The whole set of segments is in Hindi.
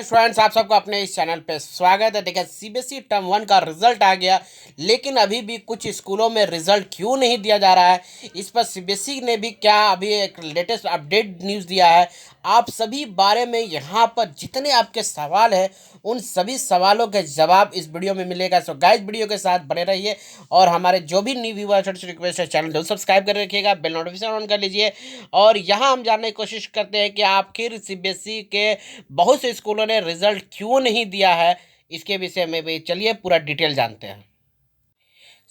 फ्रेंड्स, आप सबको अपने इस चैनल पे स्वागत है। देखिए, सीबीएसई टर्म 1 का रिजल्ट आ गया, लेकिन अभी भी कुछ स्कूलों में रिजल्ट क्यों नहीं दिया जा रहा है, इस पर सीबीएसई ने भी क्या अभी एक लेटेस्ट अपडेट न्यूज़ दिया है। आप सभी बारे में यहाँ पर जितने आपके सवाल हैं, उन सभी सवालों के जवाब इस वीडियो में मिलेगा। सो गाइस, वीडियो के साथ बने रहिए और हमारे जो भी न्यू व्यूअर छोटी रिक्वेस्ट है, चैनल जरूर सब्सक्राइब कर रखिएगा, बेल नोटिफिकेशन ऑन कर लीजिए। और यहाँ हम जानने की कोशिश करते हैं कि आखिर सीबीएसई के बहुत से स्कूलों ने रिजल्ट क्यों नहीं दिया है। इसके विषय में भी चलिए पूरा डिटेल जानते हैं।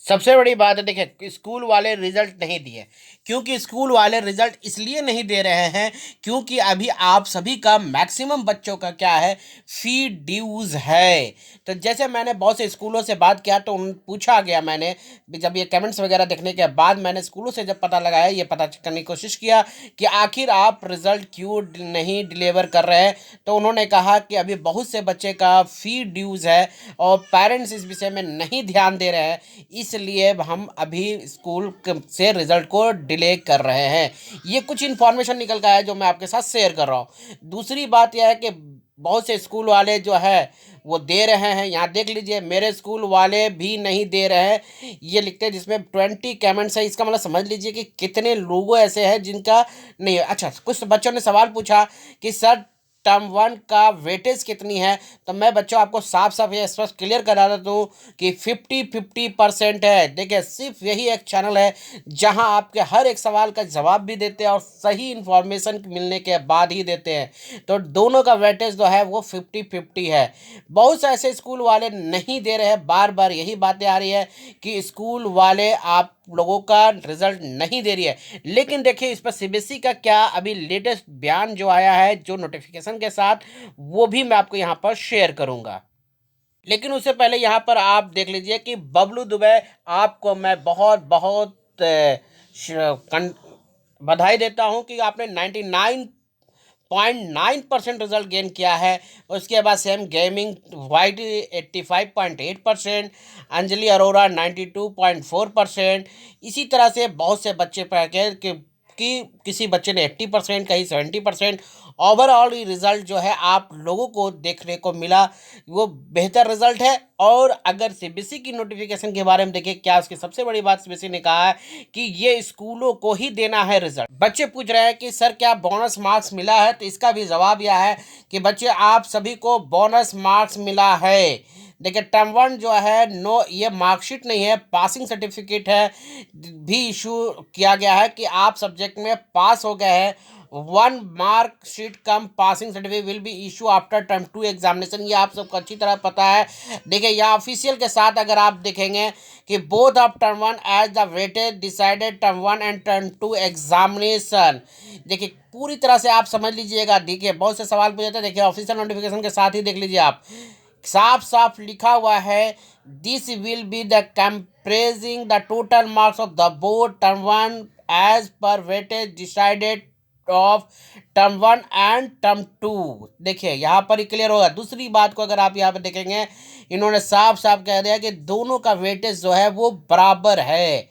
सबसे बड़ी बात है, देखिए, स्कूल वाले रिजल्ट नहीं दिए, क्योंकि स्कूल वाले रिजल्ट इसलिए नहीं दे रहे हैं क्योंकि अभी आप सभी का मैक्सिमम बच्चों का क्या है, फी ड्यूज है। तो जैसे मैंने बहुत से स्कूलों से बात किया तो उन पूछा गया, मैंने जब ये कमेंट्स वगैरह देखने के बाद मैंने स्कूलों से जब पता लगाया, ये पता करने की कोशिश किया कि आखिर आप रिजल्ट क्यों नहीं डिलीवर कर रहे हैं, तो उन्होंने कहा कि अभी बहुत से बच्चे का फी ड्यूज है और पेरेंट्स इस विषय में नहीं ध्यान दे रहे हैं, इसलिए हम अभी स्कूल से रिजल्ट को डिले कर रहे हैं। ये कुछ इन्फॉर्मेशन निकल का है जो मैं आपके साथ शेयर कर रहा हूँ। दूसरी बात यह है कि बहुत से स्कूल वाले जो है वो दे रहे हैं। यहाँ देख लीजिए, मेरे स्कूल वाले भी नहीं दे रहे हैं, ये लिखते हैं जिसमें 20 कमेंट्स है। इसका मतलब समझ लीजिए कि कितने लोगों ऐसे हैं जिनका नहीं है। अच्छा, कुछ बच्चों ने सवाल पूछा कि सर टर्म 1 का वेटेज कितनी है, तो मैं बच्चों आपको साफ साफ ये स्पष्ट क्लियर करा देता हूँ कि 50-50% है। देखिए, सिर्फ यही एक चैनल है जहां आपके हर एक सवाल का जवाब भी देते हैं और सही इन्फॉर्मेशन मिलने के बाद ही देते हैं। तो दोनों का वेटेज जो है वो 50-50 है। बहुत से ऐसे स्कूल वाले नहीं दे रहे हैं, बार बार यही बातें आ रही है कि स्कूल वाले आप लोगों का रिजल्ट नहीं दे रही है। लेकिन देखिए, इस पर सीबीएसई का क्या अभी लेटेस्ट बयान जो आया है जो नोटिफिकेशन के साथ, वो भी मैं आपको यहाँ पर शेयर करूँगा। लेकिन उससे पहले यहाँ पर आप देख लीजिए कि बबलू दुबे, आपको मैं बहुत बहुत बधाई देता हूँ कि आपने 99.9% रिजल्ट गेन किया है। उसके बाद same gaming white 85.8%, Anjali Arora 92.4%। इसी तरह से बहुत से बच्चे कि किसी बच्चे ने 80%, कहीं 70%। ओवरऑल रिजल्ट जो है आप लोगों को देखने को मिला, वो बेहतर रिजल्ट है। और अगर सीबीएसई की नोटिफिकेशन के बारे में देखें, क्या उसकी सबसे बड़ी बात सीबीएसई ने कहा है कि ये स्कूलों को ही देना है रिजल्ट। बच्चे पूछ रहे हैं कि सर क्या बोनस मार्क्स मिला है, तो इसका भी जवाब यह है कि बच्चे आप सभी को बोनस मार्क्स मिला है। देखिए, टर्म 1 जो है, नो, ये मार्कशीट नहीं है, पासिंग सर्टिफिकेट है, भी इशू किया गया है कि आप सब्जेक्ट में पास हो गए हैं। 1 marksheet come passing certificate will be issue after term 2 examination. ये आप सबको अच्छी तरह पता है। देखिए, यहाँ ऑफिशियल के साथ अगर आप देखेंगे कि both of term 1 as the weightage decided term 1 and term 2 examination. देखिए, पूरी तरह से आप समझ लीजिएगा। देखिए, बहुत से सवाल पूछे थे, देखिए ऑफिशियल नोटिफिकेशन के साथ ही देख लीजिए आप, साफ साफ लिखा हुआ है, this will be the comprising the total marks of the board term 1 as per weightage decided of term 1 and term 2। देखिए, यहाँ पर ही क्लियर होगा। दूसरी बात को अगर आप यहाँ पर देखेंगे, इन्होंने साफ साफ कह दिया कि दोनों का वेटेज जो है वो बराबर है।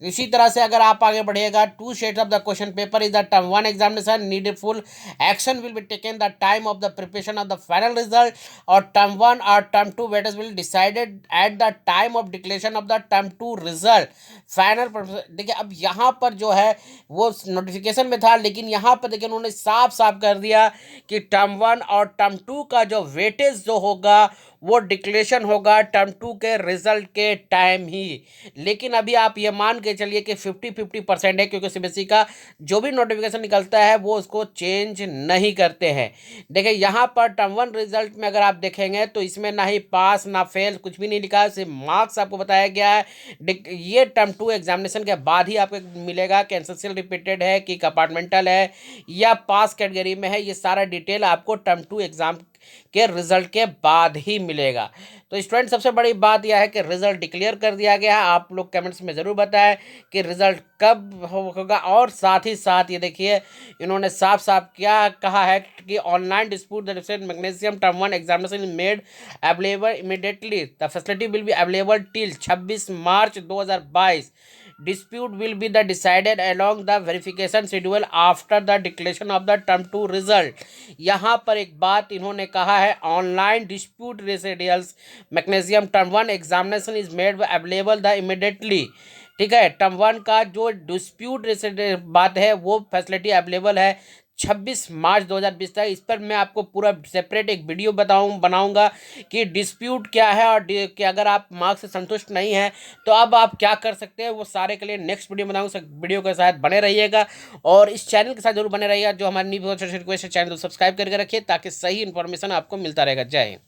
इसी तरह से अगर आप आगे बढ़िएगा, 2 shades of the question paper is the term 1 examination, needful action will be taken the time of the preparation of the final result, और टर्म 1 और term 2 weightage will decided at the time of declaration of the term 2 result final. देखिए, अब यहाँ पर जो है वो नोटिफिकेशन में था, लेकिन यहाँ पर देखिए उन्होंने साफ साफ कर दिया कि टर्म 1 और टर्म 2 का जो वेटेज जो होगा वो डिक्लेरेशन होगा टर्म 2 के रिजल्ट के टाइम ही। लेकिन अभी आप ये मान के चलिए कि 50-50% है, क्योंकि सीबीएसई का जो भी नोटिफिकेशन निकलता है वो उसको चेंज नहीं करते हैं। देखिए, यहाँ पर टर्म 1 रिजल्ट में अगर आप देखेंगे तो इसमें ना ही पास ना फेल, कुछ भी नहीं लिखा है, सिर्फ मार्क्स आपको बताया गया है। ये टर्म 2 एग्जामिनेशन के बाद ही आपको मिलेगा कि एसेंशियल रिपीटेड है कि कंपार्टमेंटल है या पास कैटेगरी में है। ये सारा डिटेल आपको टर्म 2 एग्जाम के रिजल्ट के बाद ही मिलेगा। तो स्टूडेंट, सबसे बड़ी बात यह है कि रिजल्ट डिक्लेयर कर दिया गया है। आप लोग कमेंट्स में ज़रूर बताएं कि रिजल्ट कब होगा। और साथ ही साथ ये देखिए, इन्होंने साफ साफ क्या कहा है कि online dispute the different magnesium term 1 examination is made available immediately, the facility will be available till 26 March 2022। Dispute will be the decided along the verification schedule after the declaration of the term two result. यहाँ पर एक बात इन्होंने कहा है, online dispute residuals magnesium term one examination is made available the immediately. ठीक है, टर्म वन का जो डिस्प्यूट बात है वो फैसिलिटी अवेलेबल है 26 मार्च 2020 तक। इस पर मैं आपको पूरा सेपरेट एक वीडियो बनाऊंगा कि डिस्प्यूट क्या है और कि अगर आप मार्क्स से संतुष्ट नहीं हैं तो अब आप क्या कर सकते हैं, वो सारे के लिए नेक्स्ट वीडियो बनाऊंगा। वीडियो के साथ बने रहिएगा और इस चैनल के साथ जरूर बने रहिएगा। जो हमारे न्यू रिक्वेस्ट है, चैनल को सब्सक्राइब करके रखिए ताकि सही इन्फॉर्मेशन आपको मिलता रहेगा। जय हिंद।